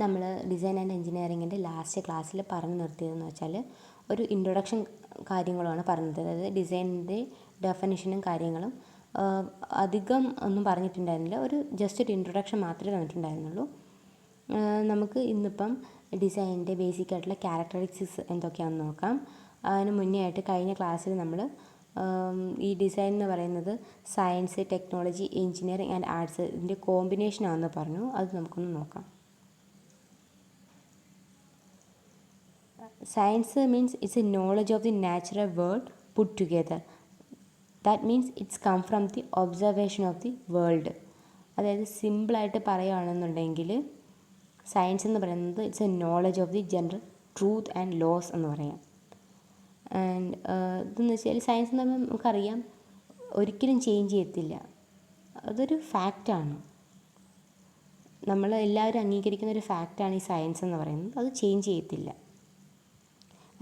നമ്മൾ design and എഞ്ചിനീയറിങ്ങിൻ്റെ last ക്ലാസ്സിൽ പറഞ്ഞു നിർത്തിയതെന്ന് വെച്ചാൽ ഒരു ഇൻട്രൊഡക്ഷൻ കാര്യങ്ങളുമാണ് പറഞ്ഞത്. അതായത് ഡിസൈനിൻ്റെ ഡെഫിനിഷനും കാര്യങ്ങളും അധികം ഒന്നും പറഞ്ഞിട്ടുണ്ടായിരുന്നില്ല. ജസ്റ്റ് ഒരു ഇൻട്രൊഡക്ഷൻ മാത്രമേ തന്നിട്ടുണ്ടായിരുന്നുള്ളൂ. നമുക്ക് ഇന്നിപ്പം ഡിസൈനിൻ്റെ ബേസിക് ആയിട്ടുള്ള ക്യാരക്ടറിസ്റ്റിക്സ് എന്തൊക്കെയാണെന്ന് നോക്കാം. അതിന് മുന്നേ ആയിട്ട് കഴിഞ്ഞ ക്ലാസ്സിൽ നമ്മൾ ഈ ഡിസൈൻ എന്ന് പറയുന്നത് science, technology, engineering and arts ഇതിൻ്റെ കോമ്പിനേഷനാണെന്ന് പറഞ്ഞു. അത് നമുക്കൊന്ന് നോക്കാം. Science means it's a knowledge of the natural world put together. That means it's come from the observation of the world. അതായത് സിമ്പിളായിട്ട് പറയുകയാണെന്നുണ്ടെങ്കിൽ സയൻസ് എന്ന് പറയുന്നത് it's a knowledge of the general truth and laws എന്ന് പറയാം. And ഇതെന്ന് വെച്ചാൽ science എന്ന് പറയുമ്പോൾ നമുക്കറിയാം ഒരിക്കലും ചേഞ്ച് ചെയ്യത്തില്ല. അതൊരു ഫാക്റ്റാണ്, നമ്മൾ എല്ലാവരും അംഗീകരിക്കുന്ന ഒരു ഫാക്റ്റാണ് ഈ സയൻസ് എന്ന് പറയുന്നത്. അത് ചേഞ്ച് ചെയ്യത്തില്ല.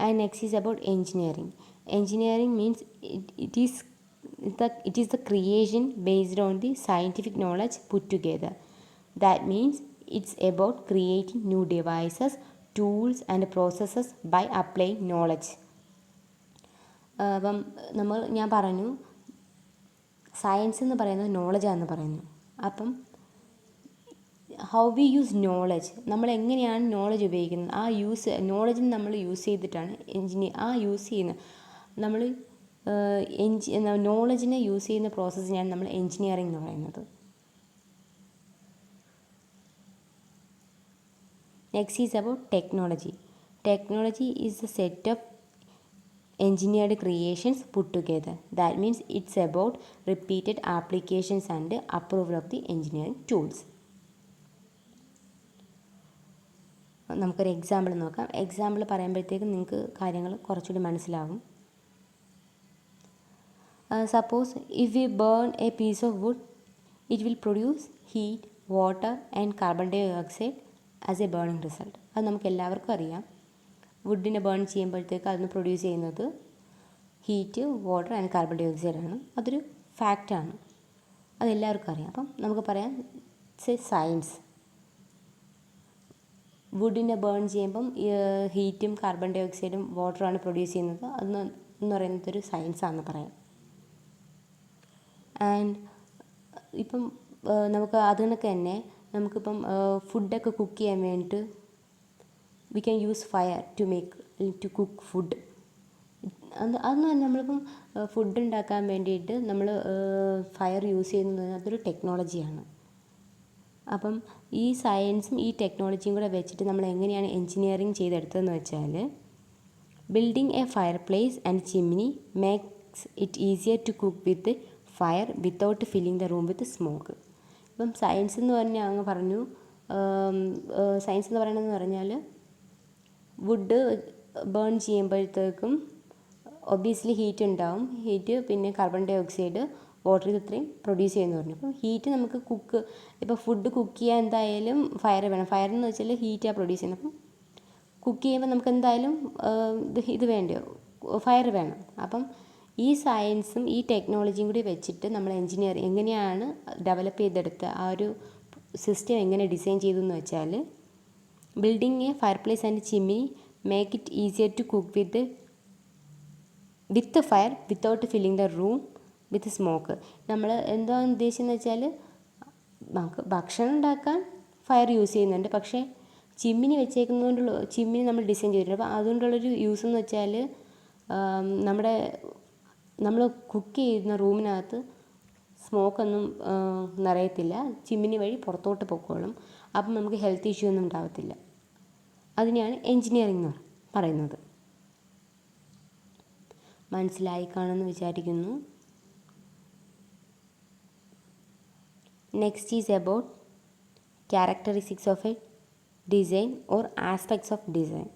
And next is about engineering. Engineering means it is the creation based on the scientific knowledge put together. That means it's about creating new devices, tools and processes by applying knowledge. അപ്പം ഞാൻ പറഞ്ഞു science എന്ന് പറയുന്നത് നോളജാണെന്ന് പറയുന്നു. അപ്പം how we use knowledge, നമ്മൾ എങ്ങനെയാണ് knowledge ഉപയോഗിക്കുന്നത്, ആ നോളജിന് നമ്മൾ യൂസ് ചെയ്തിട്ടാണ് യൂസ് ചെയ്യുന്നത്. നമ്മൾ നോളജിനെ യൂസ് ചെയ്യുന്ന പ്രോസസ്സിനെയാണ് നമ്മൾ എഞ്ചിനീയറിംഗ് എന്ന് പറയുന്നത്. Next is about technology. Technology is A set of engineered creations put together. That means it's about repeated applications and approval of the engineering tools. നമുക്കൊരു എക്സാമ്പിൾ നോക്കാം. എക്സാമ്പിൾ പറയുമ്പോഴത്തേക്കും നിങ്ങൾക്ക് കാര്യങ്ങൾ കുറച്ചുകൂടി മനസ്സിലാവും. Suppose if we burn a piece of wood, it will produce heat, water and carbon dioxide as a burning result. അത് നമുക്ക് എല്ലാവർക്കും അറിയാം. വുഡിനെ ബേൺ ചെയ്യുമ്പോഴത്തേക്ക് അതിന് പ്രൊഡ്യൂസ് ചെയ്യുന്നത് heat, water and carbon dioxide ആണ്. അതൊരു ഫാക്റ്റാണ്, അതെല്ലാവർക്കും അറിയാം. അപ്പം നമുക്ക് പറയാം ഇറ്റ്സ് എ സയൻസ്. വുഡിനെ ബേൺ ചെയ്യുമ്പം ഹീറ്റും കാർബൺ ഡൈ ഓക്സൈഡും വാട്ടറുമാണ് പ്രൊഡ്യൂസ് ചെയ്യുന്നത്. എന്ന് പറയുന്നത് ഒരു സയൻസാണെന്ന് പറയാം. ആൻഡ് ഇപ്പം നമുക്ക് അതിനൊക്കെ തന്നെ നമുക്കിപ്പം ഫുഡൊക്കെ കുക്ക് ചെയ്യാൻ വേണ്ടിയിട്ട് we can use fire to cook food. അതൊന്നും നമ്മളിപ്പം ഫുഡ് ഉണ്ടാക്കാൻ വേണ്ടിയിട്ട് നമ്മൾ ഫയർ യൂസ് ചെയ്യുന്നത് അതൊരു ടെക്നോളജിയാണ്. അപ്പം ഈ സയൻസും ഈ ടെക്നോളജിയും കൂടെ വെച്ചിട്ട് നമ്മൾ എങ്ങനെയാണ് എഞ്ചിനീയറിംഗ് ചെയ്തെടുത്തതെന്ന് വെച്ചാൽ, building a fireplace and chimney makes it easier to cook with fire without filling the room with smoke. ഇപ്പം സയൻസ് എന്ന് പറഞ്ഞാൽ അങ്ങ് പറഞ്ഞു, സയൻസ് എന്ന് പറയണമെന്ന് പറഞ്ഞാൽ വുഡ് ബേൺ ചെയ്യുമ്പോഴത്തേക്കും ഒബ്വിയസ്ലി ഹീറ്റ് ഉണ്ടാവും. ഹീറ്റ് പിന്നെ കാർബൺ ഡൈ ഓക്സൈഡ്, വാട്ടർ, ഇത് ഇത്രയും പ്രൊഡ്യൂസ് ചെയ്യുമെന്ന് പറഞ്ഞു. അപ്പം ഹീറ്റ് നമുക്ക് ഇപ്പോൾ ഫുഡ് കുക്ക് ചെയ്യാൻ എന്തായാലും ഫയർ വേണം. ഫയർ എന്ന് വെച്ചാൽ ഹീറ്റാണ് പ്രൊഡ്യൂസ് ചെയ്യുന്നത്. അപ്പം കുക്ക് ചെയ്യുമ്പോൾ നമുക്ക് എന്തായാലും ഇത് വേണ്ടയോ, ഫയർ വേണം. അപ്പം ഈ സയൻസും ഈ ടെക്നോളജിയും കൂടി വെച്ചിട്ട് നമ്മൾ എങ്ങനെയാണ് ഡെവലപ്പ് ചെയ്തെടുത്ത ആ ഒരു സിസ്റ്റം എങ്ങനെ ഡിസൈൻ ചെയ്തു എന്ന് വെച്ചാൽ, building a fireplace and chimney make it easier to cook with fire without filling the room with smoke. നമ്മൾ എന്താണ് ഉദ്ദേശിച്ചതെന്ന് വെച്ചാൽ, നമുക്ക് ഭക്ഷണം ഉണ്ടാക്കാൻ ഫയർ യൂസ് ചെയ്യുന്നുണ്ട്, പക്ഷേ ചിമ്മിനി വെച്ചേക്കുന്നതുകൊണ്ടുള്ള ചിമ്മിനി നമ്മൾ ഡിസൈൻ ചെയ്തിട്ടുണ്ട്. അപ്പോൾ അതുകൊണ്ടുള്ളൊരു യൂസ് എന്ന് വെച്ചാൽ നമ്മൾ കുക്ക് ചെയ്യുന്ന റൂമിനകത്ത് സ്മോക്കൊന്നും നിറയത്തില്ല, ചിമ്മിനി വഴി പുറത്തോട്ട് പൊക്കോളും. അപ്പം നമുക്ക് ഹെൽത്ത് ഇഷ്യൂ ഒന്നും ഉണ്ടാകത്തില്ല. അതിനെയാണ് എഞ്ചിനീയറിംഗ് എന്ന് പറയുന്നത്. മനസ്സിലായി കാണുമെന്ന് വിചാരിക്കുന്നു. Next is about characteristics of A design or aspects of design.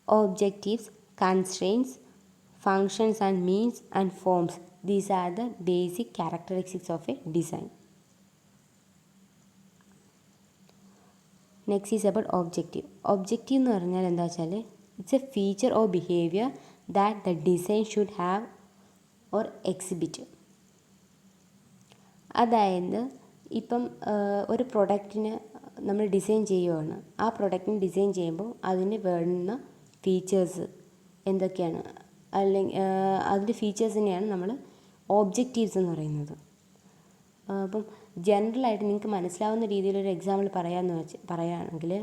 Objectives, constraints, functions and means and forms. These are the basic characteristics of a design. Next is about objective. Objective എന്ന് പറഞ്ഞാൽ എന്താ വെച്ചാൽ, it's A feature or behaviour that the design should have or exhibit. അതായത് ഇപ്പം ഒരു പ്രൊഡക്റ്റിന് നമ്മൾ design ചെയ്യുവാണ്. ആ പ്രൊഡക്റ്റിന് ഡിസൈൻ ചെയ്യുമ്പോൾ അതിന് വേണ്ടുന്ന ഫീച്ചേഴ്സ് എന്തൊക്കെയാണ്, അല്ലെങ്കിൽ അതിൻ്റെ ഫീച്ചേഴ്സിനെയാണ് നമ്മൾ ഓബ്ജക്റ്റീവ്സ് എന്ന് പറയുന്നത്. അപ്പം ജനറലായിട്ട് നിങ്ങൾക്ക് മനസ്സിലാവുന്ന രീതിയിലൊരു എക്സാമ്പിൾ പറയുകയാണെങ്കിൽ,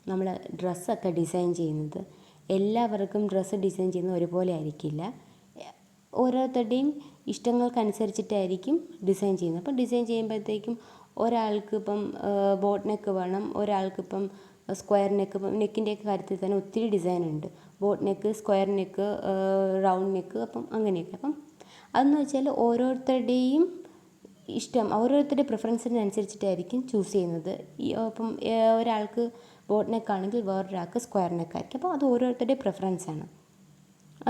നമ്മൾ ഡ്രസ്സൊക്കെ ഡിസൈൻ ചെയ്യുന്നത് എല്ലാവർക്കും ഡ്രസ്സ് ഡിസൈൻ ചെയ്യുന്നത് ഒരുപോലെ ആയിരിക്കില്ല. ഓരോരുത്തരുടെയും ഇഷ്ടങ്ങൾക്കനുസരിച്ചിട്ടായിരിക്കും ഡിസൈൻ ചെയ്യുന്നത്. അപ്പം ഡിസൈൻ ചെയ്യുമ്പോഴത്തേക്കും ഒരാൾക്ക് ഇപ്പം ബോട്ട് നെക്ക് വേണം, ഒരാൾക്കിപ്പം സ്ക്വയർ നെക്ക്. ഇപ്പം നെക്കിൻ്റെയൊക്കെ കാര്യത്തിൽ തന്നെ ഒത്തിരി ഡിസൈൻ ഉണ്ട്. Boat neck, square neck, round neck, അപ്പം അങ്ങനെയൊക്കെ. അപ്പം അതെന്ന് വെച്ചാൽ ഓരോരുത്തരുടെയും ഇഷ്ടം, ഓരോരുത്തരുടെ പ്രിഫറൻസിനനുസരിച്ചിട്ടായിരിക്കും ചൂസ് ചെയ്യുന്നത്. അപ്പം ഒരാൾക്ക് ബോട്ട് നെക്കാണെങ്കിൽ വേറൊരാൾക്ക് സ്ക്വയർ നെക്കായിരിക്കും. അപ്പോൾ അത് ഓരോരുത്തരുടെ പ്രിഫറൻസാണ്.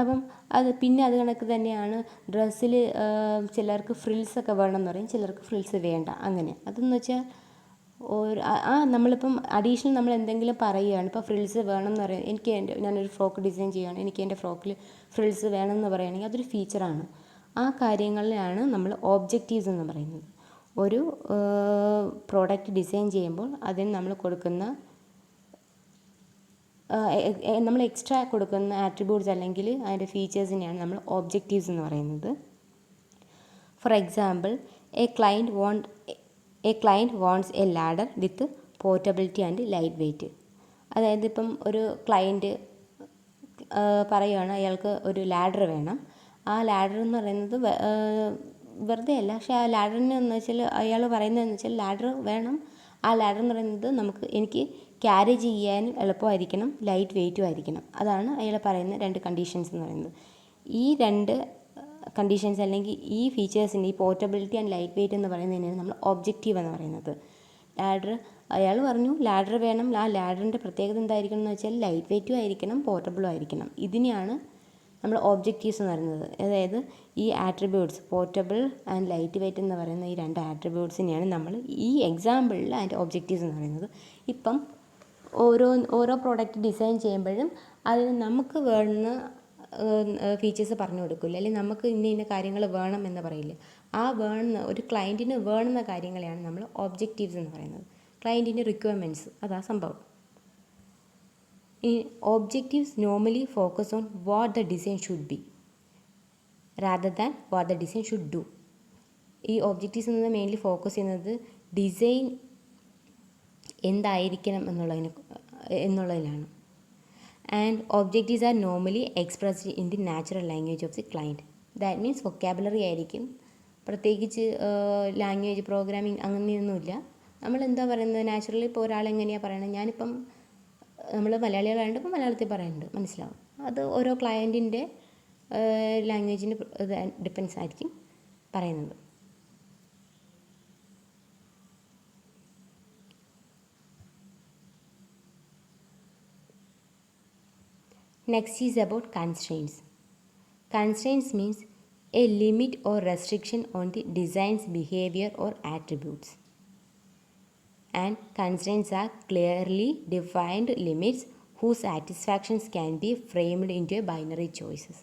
അപ്പം അത് പിന്നെ അത് കണക്ക് തന്നെയാണ് ഡ്രസ്സിൽ ചിലർക്ക് ഫ്രിൽസൊക്കെ വേണമെന്ന് പറയും, ചിലർക്ക് ഫ്രിൽസ് വേണ്ട, അങ്ങനെ. അതെന്ന് വെച്ചാൽ നമ്മളിപ്പം അഡീഷണൽ നമ്മൾ എന്തെങ്കിലും പറയുകയാണ്. ഇപ്പോൾ ഫ്രിൽസ് വേണമെന്ന് പറയും, ഞാനൊരു ഫ്രോക്ക് ഡിസൈൻ ചെയ്യുകയാണ്, എനിക്ക് എൻ്റെ ഫ്രോക്കിൽ ഫ്രിൽസ് വേണമെന്ന് പറയുകയാണെങ്കിൽ അതൊരു ഫീച്ചറാണ്. ആ കാര്യങ്ങളിലാണ് നമ്മൾ ഓബ്ജക്റ്റീവ്സ് എന്ന് പറയുന്നത്. ഒരു പ്രോഡക്റ്റ് ഡിസൈൻ ചെയ്യുമ്പോൾ അതിന് നമ്മൾ കൊടുക്കുന്ന നമ്മൾ എക്സ്ട്രാ കൊടുക്കുന്ന ആട്രിബ്യൂട്ട്സ് അല്ലെങ്കിൽ അതിൻ്റെ ഫീച്ചേഴ്സിനെയാണ് നമ്മൾ ഓബ്ജക്റ്റീവ്സ് എന്ന് പറയുന്നത്. For example, a client wants a ladder with portability and light weight. അതായത് ഇപ്പം ഒരു ക്ലയൻറ്റ് പറയുകയാണ് അയാൾക്ക് ഒരു ലാഡർ വേണം. ആ ലാഡർ എന്ന് പറയുന്നത് വെറുതെ അല്ല, പക്ഷേ ആ ലാഡറിന് എന്ന് വെച്ചാൽ അയാൾ പറയുന്നതെന്ന് വെച്ചാൽ ലാഡർ വേണം. ആ ലാഡർ എന്ന് പറയുന്നത് എനിക്ക് ക്യാരി ചെയ്യാൻ എളുപ്പമായിരിക്കണം, ലൈറ്റ് വെയ്റ്റും ആയിരിക്കണം. അതാണ് അയാൾ പറയുന്ന 2 കണ്ടീഷൻസ് എന്ന് പറയുന്നത്. ഈ 2 കണ്ടീഷൻസ് അല്ലെങ്കിൽ ഈ ഫീച്ചേഴ്സിൻ്റെ, ഈ പോർട്ടബിലിറ്റി ആൻഡ് ലൈറ്റ് വെയ്റ്റ് എന്ന് പറയുന്നതിനാണ് നമ്മൾ ഒബ്ജക്റ്റീവ് എന്ന് പറയുന്നത്. അയാൾ പറഞ്ഞു ലാഡർ വേണം. ആ ലാഡറിൻ്റെ പ്രത്യേകത എന്തായിരിക്കണം എന്ന് വെച്ചാൽ ലൈറ്റ് വെയ്റ്റും ആയിരിക്കണം, പോർട്ടബിളും ആയിരിക്കണം. ഇതിനെയാണ് നമ്മൾ ഒബ്ജക്റ്റീവ്സ് എന്ന് പറയുന്നത്. അതായത് ഈ attributes, portable and light weight എന്ന് പറയുന്ന ഈ 2 ആട്രിബ്യൂട്ട്സിനെയാണ് നമ്മൾ ഈ എക്സാമ്പിളിൽ അതിൻ്റെ ഒബ്ജക്റ്റീവ്സ് എന്ന് പറയുന്നത്. ഇപ്പം ഓരോ പ്രോഡക്റ്റ് ഡിസൈൻ ചെയ്യുമ്പോഴും അതിന് നമുക്ക് വേണ്ടുന്ന ഫീച്ചേഴ്സ് പറഞ്ഞു കൊടുക്കില്ല, അല്ലെങ്കിൽ നമുക്ക് ഇന്ന കാര്യങ്ങൾ വേണം എന്ന് പറയില്ല. ആ ഒരു ക്ലയൻറ്റിന് വേണ്ടുന്ന കാര്യങ്ങളെയാണ് നമ്മൾ ഒബ്ജക്റ്റീവ്സ് എന്ന് പറയുന്നത്. ക്ലയൻറ്റിൻ്റെ റിക്വയർമെൻറ്റ്സ്, അതാ സംഭവം. Objectives normally focus on what the design should be rather than what the design should do. ഈ ഒബ്ജക്റ്റീവ്സ് എന്നത് മെയിൻലി ഫോക്കസ് ചെയ്യുന്നത് ഡിസൈൻ എന്തായിരിക്കണം എന്നുള്ളതിലാണ്. And objectives are normally expressed in the natural language of the client. That means vocabulary ആയിരിക്കും, പ്രത്യേകിച്ച് language programming അങ്ങനെയൊന്നുമില്ല. നമ്മൾ എന്താ പറയുന്നത് നാച്ചുറലി. ഇപ്പോൾ ഒരാൾ എങ്ങനെയാണ് പറയുന്നത്, ഞാനിപ്പം നമ്മൾ മലയാളികളായതുകൊണ്ട് ഇപ്പോൾ മലയാളത്തിൽ പറയുന്നുണ്ട്, മനസ്സിലാവും. അത് ഓരോ ക്ലയൻറ്റിൻ്റെ ലാംഗ്വേജിന് ഡിപ്പെൻസ് ആയിരിക്കും പറയുന്നത്. Next is about constraints. Constraints means a limit or restriction on the design's behavior or attributes. And constraints are clearly defined limits whose satisfactions can be framed into a binary choices.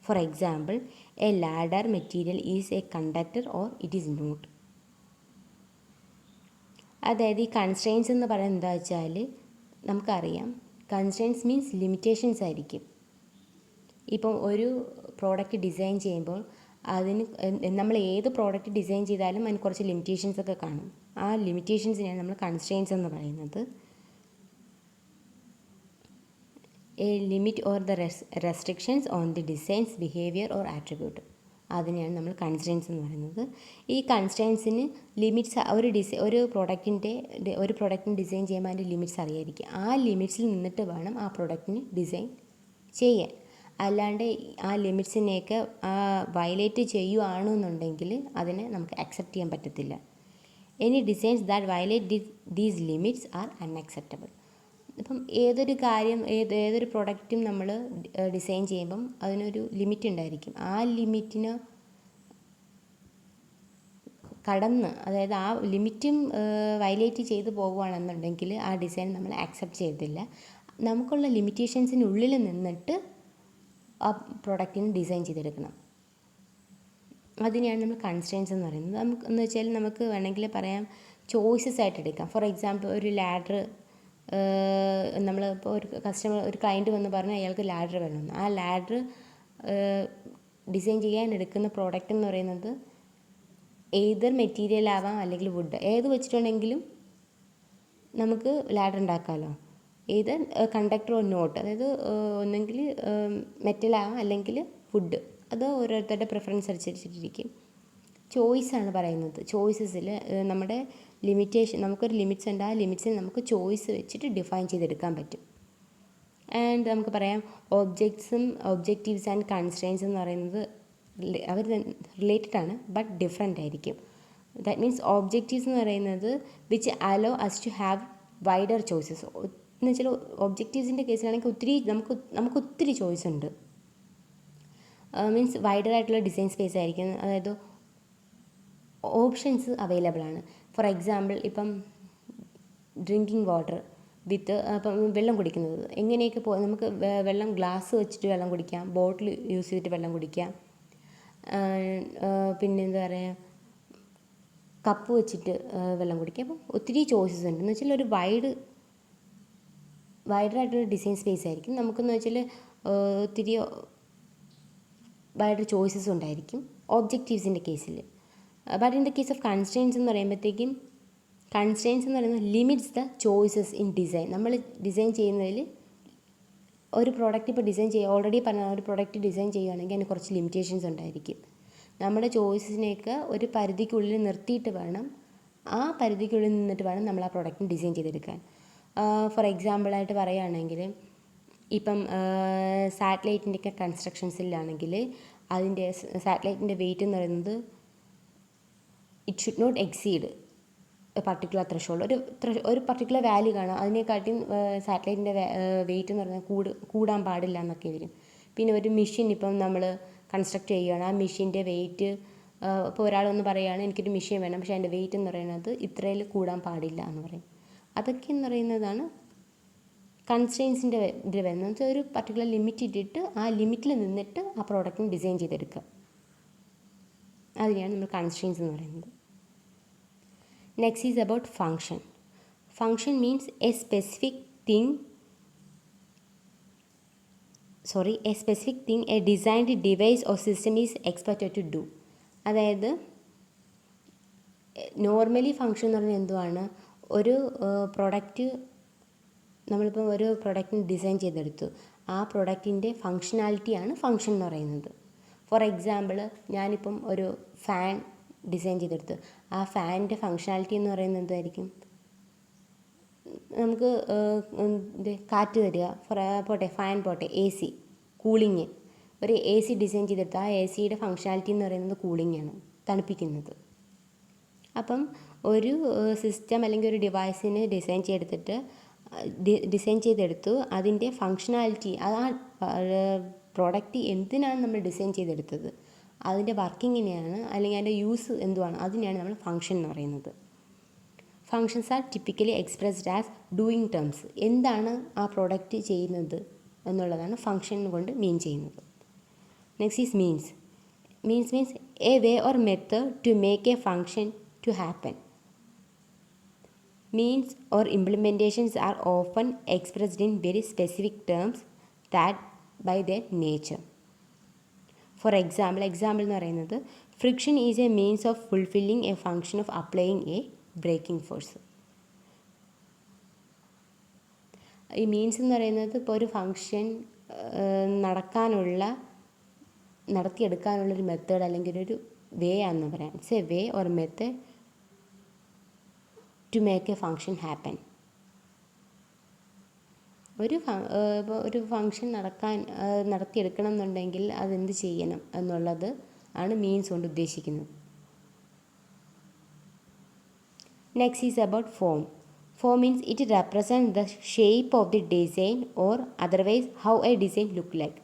For example, a ladder material is a conductor or it is not. അതായത് ഈ constraints എന്ന് പറയുന്നത് എന്താ വെച്ചാൽ നമുക്കറിയാം, constraints means limitations ആയിരിക്കും. ഇപ്പം ഒരു പ്രോഡക്റ്റ് ഡിസൈൻ ചെയ്യുമ്പോൾ അതിന് നമ്മൾ ഏത് പ്രോഡക്റ്റ് ഡിസൈൻ ചെയ്താലും അതിന് കുറച്ച് ലിമിറ്റേഷൻസ് ഒക്കെ കാണും. ആ ലിമിറ്റേഷൻസിനെയാണ് നമ്മൾ കൺസ്ട്രെയിൻസ് എന്ന് പറയുന്നത്. A limit or the restrictions on the designs behaviour or attribute, അതിനെയാണ് നമ്മൾ കൺസ്ട്രെയിൻസ് എന്ന് പറയുന്നത്. ഈ കൺസ്ട്രെയിൻസിന് ലിമിറ്റ്സ് ഒരു പ്രോഡക്റ്റിന് ഡിസൈൻ ചെയ്യുമ്പോൾ അതിൻ്റെ ലിമിറ്റ്സ് അറിയായിരിക്കും. ആ ലിമിറ്റ്സിൽ നിന്നിട്ട് വേണം ആ പ്രോഡക്റ്റിന് ഡിസൈൻ ചെയ്യാൻ. അല്ലാണ്ട് ആ ലിമിറ്റ്സിനെയൊക്കെ വയലേറ്റ് ചെയ്യുകയാണെന്നുണ്ടെങ്കിൽ അതിനെ നമുക്ക് അക്സെപ്റ്റ് ചെയ്യാൻ പറ്റത്തില്ല. Any designs that violate these limits are unacceptable. ഇപ്പം ഏതൊരു പ്രൊഡക്റ്റും നമ്മൾ ഡിസൈൻ ചെയ്യുമ്പം അതിനൊരു ലിമിറ്റ് ഉണ്ടായിരിക്കും. ആ ലിമിറ്റിന് കടന്ന്, അതായത് ആ ലിമിറ്റും വയലേറ്റ് ചെയ്ത് പോകുകയാണെന്നുണ്ടെങ്കിൽ ആ ഡിസൈൻ നമ്മൾ ആക്സെപ്റ്റ് ചെയ്തില്ല. നമുക്കുള്ള ലിമിറ്റേഷൻസിനുള്ളിൽ നിന്നിട്ട് ആ പ്രൊഡക്റ്റിന് ഡിസൈൻ ചെയ്തെടുക്കണം. അതിനെയാണ് നമ്മൾ കൺസ്ട്രെയിൻസ് എന്ന് പറയുന്നത്. നമുക്ക് എന്ന് വെച്ചാൽ നമുക്ക് വേണമെങ്കിൽ പറയാം ചോയ്സസ് ആയിട്ട് എടുക്കാം. ഫോർ എക്സാമ്പിൾ ഒരു ലാഡർ, നമ്മൾ ഇപ്പോൾ ഒരു ക്ലയൻറ്റ് വന്ന് പറഞ്ഞാൽ അയാൾക്ക് ലാഡർ വേണമെന്ന്. ആ ലാഡർ ഡിസൈൻ ചെയ്യാൻ എടുക്കുന്ന പ്രോഡക്റ്റ് എന്ന് പറയുന്നത് ഏതർ മെറ്റീരിയൽ ആവാം അല്ലെങ്കിൽ വുഡ്, ഏത് വെച്ചിട്ടുണ്ടെങ്കിലും നമുക്ക് ലാഡർ ഉണ്ടാക്കാമല്ലോ. ഏത് കണ്ടക്ടർ ഓർ നോട്ട്, അതായത് ഒന്നെങ്കിൽ മെറ്റലാവാം അല്ലെങ്കിൽ വുഡ്, അത് ഓരോരുത്തരുടെ പ്രിഫറൻസ് അനുസരിച്ചിട്ടിരിക്കും. ചോയ്സാണ് പറയുന്നത്. ചോയ്സസിൽ നമ്മുടെ ലിമിറ്റേഷൻ, നമുക്കൊരു ലിമിറ്റ്സ് ഉണ്ട്. ആ ലിമിറ്റ്സിൽ നമുക്ക് ചോയ്സ് വെച്ചിട്ട് ഡിഫൈൻ ചെയ്തെടുക്കാൻ പറ്റും. ആൻഡ് നമുക്ക് പറയാം ഒബ്ജക്റ്റീവ്സ് ആൻഡ് കൺസ്ട്രെയിൻസ് എന്ന് പറയുന്നത് അവർ റിലേറ്റഡ് ആണ്, ബട്ട് ഡിഫറെൻ്റ് ആയിരിക്കും. ദാറ്റ് മീൻസ് ഒബ്ജക്റ്റീവ്സ് എന്ന് പറയുന്നത് which allow us to have wider choices. എന്ന് വെച്ചാൽ ഒബ്ജക്റ്റീവ്സിൻ്റെ കേസിലാണെങ്കിൽ നമുക്ക് ഒത്തിരി ചോയ്സ് ഉണ്ട്. മീൻസ് വൈഡർ ആയിട്ടുള്ള ഡിസൈൻ സ്പേസ് ആയിരിക്കും, അതായത് ഓപ്ഷൻസ് അവൈലബിൾ ആണ്. ഫോർ എക്സാമ്പിൾ ഇപ്പം ഡ്രിങ്കിങ് വാട്ടർ വിത്ത് ഇപ്പം വെള്ളം കുടിക്കുന്നത് എങ്ങനെയൊക്കെ നമുക്ക് വെള്ളം ഗ്ലാസ് വെച്ചിട്ട് വെള്ളം കുടിക്കാം, ബോട്ടിൽ യൂസ് ചെയ്തിട്ട് വെള്ളം കുടിക്കാം, പിന്നെ എന്താ പറയുക കപ്പ് വെച്ചിട്ട് വെള്ളം കുടിക്കാം. അപ്പം ഒത്തിരി ചോയ്സസ് ഉണ്ട്. എന്ന് വെച്ചാൽ ഒരു വൈഡറായിട്ടുള്ള ഡിസൈൻ സ്പേസ് ആയിരിക്കും. നമുക്കെന്ന് വെച്ചാൽ ഒത്തിരി വൈഡർ ചോയ്സസ് ഉണ്ടായിരിക്കും ഒബ്ജക്റ്റീവ്സിൻ്റെ കേസിൽ. But in the case of constraints എന്ന് പറയുമ്പോഴത്തേക്കും കൺസ്ട്രെയിൻസ് എന്ന് പറയുന്നത് limits the choices in design. നമ്മൾ ഡിസൈൻ ചെയ്യുന്നതിൽ ഒരു പ്രോഡക്റ്റ് ഇപ്പോൾ ഓൾറെഡി പറഞ്ഞ ഒരു പ്രോഡക്റ്റ് ഡിസൈൻ ചെയ്യുകയാണെങ്കിൽ അതിന് കുറച്ച് ലിമിറ്റേഷൻസ് ഉണ്ടായിരിക്കും. നമ്മുടെ ചോയ്സസിനെയൊക്കെ ഒരു പരിധിക്കുള്ളിൽ നിർത്തിയിട്ട് വേണം, ആ പരിധിക്കുള്ളിൽ നിന്നിട്ട് വേണം നമ്മൾ ആ പ്രോഡക്റ്റിന് ഡിസൈൻ ചെയ്തെടുക്കാൻ. ഫോർ എക്സാമ്പിളായിട്ട് പറയുകയാണെങ്കിൽ ഇപ്പം സാറ്റലൈറ്റിൻ്റെയൊക്കെ കൺസ്ട്രക്ഷൻസിലാണെങ്കിൽ അതിൻ്റെ സാറ്റലൈറ്റിൻ്റെ വെയിറ്റ് എന്ന് പറയുന്നത് it should not exceed particular threshold. ഒരു പർട്ടിക്കുലർ വാല്യൂ കാണാം, അതിനെക്കാട്ടിയും സാറ്റലൈറ്റിൻ്റെ വെയിറ്റ് എന്ന് പറഞ്ഞാൽ കൂടാൻ പാടില്ല എന്നൊക്കെ വരും. പിന്നെ ഒരു മെഷീൻ ഇപ്പം നമ്മൾ കൺസ്ട്രക്ട് ചെയ്യുകയാണ്, ആ മെഷീൻ്റെ വെയിറ്റ് ഇപ്പോൾ ഒരാളൊന്ന് പറയുകയാണ് എനിക്കൊരു മെഷീൻ വേണം, പക്ഷേ അതിൻ്റെ വെയിറ്റ് എന്ന് പറയുന്നത് ഇത്രയിൽ കൂടാൻ പാടില്ല എന്ന് പറയും. അതൊക്കെ എന്ന് പറയുന്നതാണ് കൺസ്ട്രെയിൻസിൻ്റെ ഇതിൽ വരുന്നത്. വെച്ചാൽ ഒരു പർട്ടിക്കുലർ ലിമിറ്റ് ഇട്ടിട്ട് ആ ലിമിറ്റിൽ നിന്നിട്ട് ആ പ്രോഡക്റ്റിന് ഡിസൈൻ ചെയ്തെടുക്കുക. അതിനെയാണ് നമ്മൾ കൺസ്ട്രെയിൻസ് എന്ന് പറയുന്നത്. Next is about function. Function means a specific thing a designed device or system is expected to do. അതായത് നോർമലി ഫങ്ഷൻ എന്ന് പറഞ്ഞാൽ എന്തുവാണ്, ഒരു പ്രൊഡക്റ്റ് നമ്മളിപ്പം ഒരു പ്രൊഡക്റ്റിന് ഡിസൈൻ ചെയ്തെടുത്തു, ആ പ്രൊഡക്റ്റിൻ്റെ ഫങ്ഷനാലിറ്റിയാണ് ഫങ്ഷൻ എന്ന് പറയുന്നത്. ഫോർ എക്സാമ്പിൾ ഞാനിപ്പം ഒരു ഫാൻ ഡിസൈൻ ചെയ്തെടുത്ത്, ആ ഫാനിൻ്റെ ഫങ്ഷനാലിറ്റി എന്ന് പറയുന്നത് എന്തായിരിക്കും, നമുക്ക് കാറ്റ് തരിക. ഫാൻ പോട്ടെ AC കൂളിങ്, ഒരു AC ഡിസൈൻ ചെയ്തെടുത്ത് ആ AC-യുടെ ഫങ്ഷനാലിറ്റി എന്ന് പറയുന്നത് കൂളിംഗ് ആണ്, തണുപ്പിക്കുന്നത്. അപ്പം ഒരു സിസ്റ്റം അല്ലെങ്കിൽ ഒരു ഡിവൈസിന് ഡിസൈൻ ചെയ്തെടുത്തു, അതിൻ്റെ ഫങ്ഷനാലിറ്റി, ആ പ്രോഡക്റ്റ് എന്തിനാണ് നമ്മൾ ഡിസൈൻ ചെയ്തെടുത്തത്, അതിൻ്റെ വർക്കിങ്ങിനെയാണ് അല്ലെങ്കിൽ അതിൻ്റെ യൂസ് എന്തുവാണ്, അതിനെയാണ് നമ്മൾ ഫങ്ഷൻ എന്ന് പറയുന്നത്. Functions are typically expressed as doing terms. എന്താണ് ആ പ്രോഡക്റ്റ് ചെയ്യുന്നത് എന്നുള്ളതാണ് ഫങ്ഷൻ കൊണ്ട് മീൻ ചെയ്യുന്നത്. Next is means. Means a way or method to make a function to happen. Means or implementations are often expressed in very specific terms that by their nature. For example എന്ന് പറയുന്നത് friction is a means of fulfilling a function of applying a braking force. ഈ means എന്ന് പറയുന്നത് ഇപ്പോൾ ഒരു function നടത്തിയെടുക്കാനുള്ളൊരു method അല്ലെങ്കിൽ ഒരു way ആണെന്ന് പറയാം. It's a way or method to make a function happen. ഇപ്പോൾ ഒരു ഫങ്ഷൻ നടത്തിയെടുക്കണം എന്നുണ്ടെങ്കിൽ അതെന്ത് ചെയ്യണം എന്നുള്ളത് ആണ് മീൻസ് കൊണ്ട് ഉദ്ദേശിക്കുന്നത്. Next is about form. Form means it represent the shape of the design or otherwise how A design look like.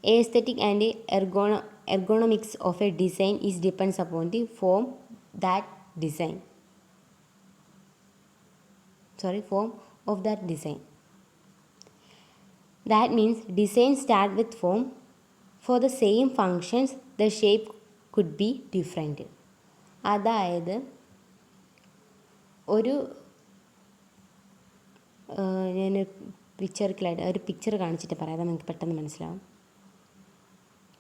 Aesthetic and ergonomics of a design is depends upon the form of that design. That means design start with form for the same functions the shape could be different. അതായത് ഒരു ഞാൻ ഒരു picture കാണിച്ചിട്ട് പറയാം, അത് നിങ്ങൾക്ക് പെട്ടെന്ന് മനസ്സിലാവും.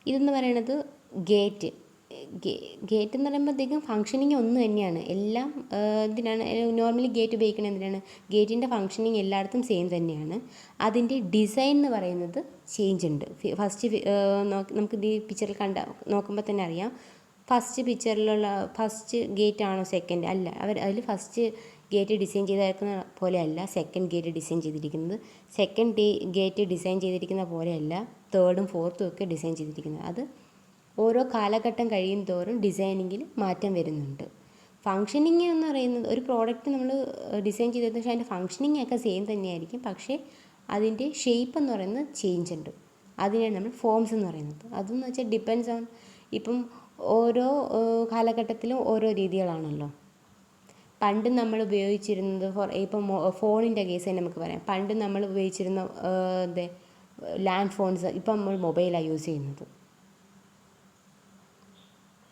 ഇതെന്ന് പറയണത് ഗേറ്റ്. ഗേറ്റ് എന്ന് പറയുമ്പോഴത്തേക്കും ഫങ്ഷനിങ് ഒന്ന് തന്നെയാണ്. എല്ലാം എന്തിനാണ് നോർമലി ഗേറ്റ് ഉപയോഗിക്കുന്നത്? എന്തിനാണ്? ഗേറ്റിൻ്റെ ഫങ്ഷനിങ് എല്ലായിടത്തും സെയിം തന്നെയാണ്. അതിൻ്റെ ഡിസൈൻ എന്ന് പറയുന്നത് ചേഞ്ച് ഉണ്ട്. ഫസ്റ്റ് നമുക്ക് ഈ പിക്ചറിൽ നോക്കുമ്പോൾ തന്നെ അറിയാം. പിക്ചറിലുള്ള ഫസ്റ്റ് ഗേറ്റ് ആണോ സെക്കൻഡ്? അല്ല. അതിൽ ഫസ്റ്റ് ഗേറ്റ് ഡിസൈൻ ചെയ്തിരിക്കുന്ന പോലെയല്ല സെക്കൻഡ് ഗേറ്റ് ഡിസൈൻ ചെയ്തിരിക്കുന്നത്. സെക്കൻഡ് ഗേറ്റ് ഡിസൈൻ ചെയ്തിരിക്കുന്ന പോലെയല്ല തേർഡും ഫോർത്തും ഒക്കെ ഡിസൈൻ ചെയ്തിരിക്കുന്നത്. അത് ഓരോ കാലഘട്ടം കഴിയും തോറും ഡിസൈനിങ്ങിൽ മാറ്റം വരുന്നുണ്ട്. ഫങ്ഷനിങ് എന്ന് പറയുന്നത് ഒരു പ്രോഡക്റ്റ് നമ്മൾ ഡിസൈൻ ചെയ്തതെന്ന് വെച്ചാൽ അതിൻ്റെ ഫങ്ഷനിങ് ഒക്കെ സെയിം തന്നെയായിരിക്കും, പക്ഷേ അതിൻ്റെ ഷേപ്പ് എന്ന് പറയുന്നത് ചേഞ്ച് ഉണ്ട്. അതിനെയാണ് നമ്മൾ ഫോംസ് എന്ന് പറയുന്നത്. അതെന്ന് വെച്ചാൽ ഡിപ്പെൻസ് ഓൺ, ഇപ്പം ഓരോ കാലഘട്ടത്തിലും ഓരോ രീതികളാണല്ലോ. പണ്ട് നമ്മൾ ഉപയോഗിച്ചിരുന്നത് ഇപ്പം ഫോണിൻ്റെ കേസ് തന്നെ നമുക്ക് പറയാം. പണ്ട് നമ്മൾ ഉപയോഗിച്ചിരുന്ന ലാൻഡ് ഫോൺസ്, ഇപ്പം നമ്മൾ മൊബൈലാണ് യൂസ് ചെയ്യുന്നത്.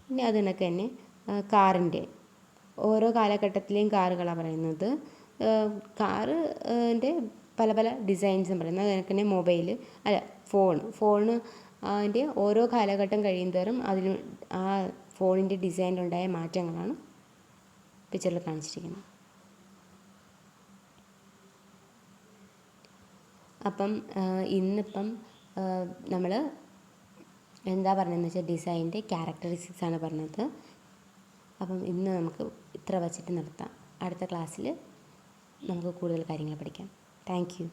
പിന്നെ അത് കണക്ക് തന്നെ കാറിൻ്റെ ഓരോ കാലഘട്ടത്തിലെയും കാറുകളാണ് പറയുന്നത്. കാറിൻ്റെ പല പല ഡിസൈൻസും പറയുന്നത്. അത് കണക്ക് തന്നെ മൊബൈൽ അല്ല ഫോണ് അതിൻ്റെ ഓരോ കാലഘട്ടം കഴിയുന്തോറും അതിന് ആ ഫോണിൻ്റെ ഡിസൈനിലുണ്ടായ മാറ്റങ്ങളാണ് പിക്ചറിൽ കാണിച്ചിരിക്കുന്നത്. അപ്പം ഇന്നിപ്പം നമ്മൾ എന്താ പറഞ്ഞതെന്ന് വെച്ചാൽ ഡിസൈനിൻ്റെ ക്യാരക്ടറിസ്റ്റിക്സ് ആണ് പറഞ്ഞത്. അപ്പം ഇന്ന് നമുക്ക് ഇത്ര വച്ചിട്ട് നിർത്താം. അടുത്ത ക്ലാസ്സിൽ നമുക്ക് കൂടുതൽ കാര്യങ്ങൾ പഠിക്കാം. Thank you.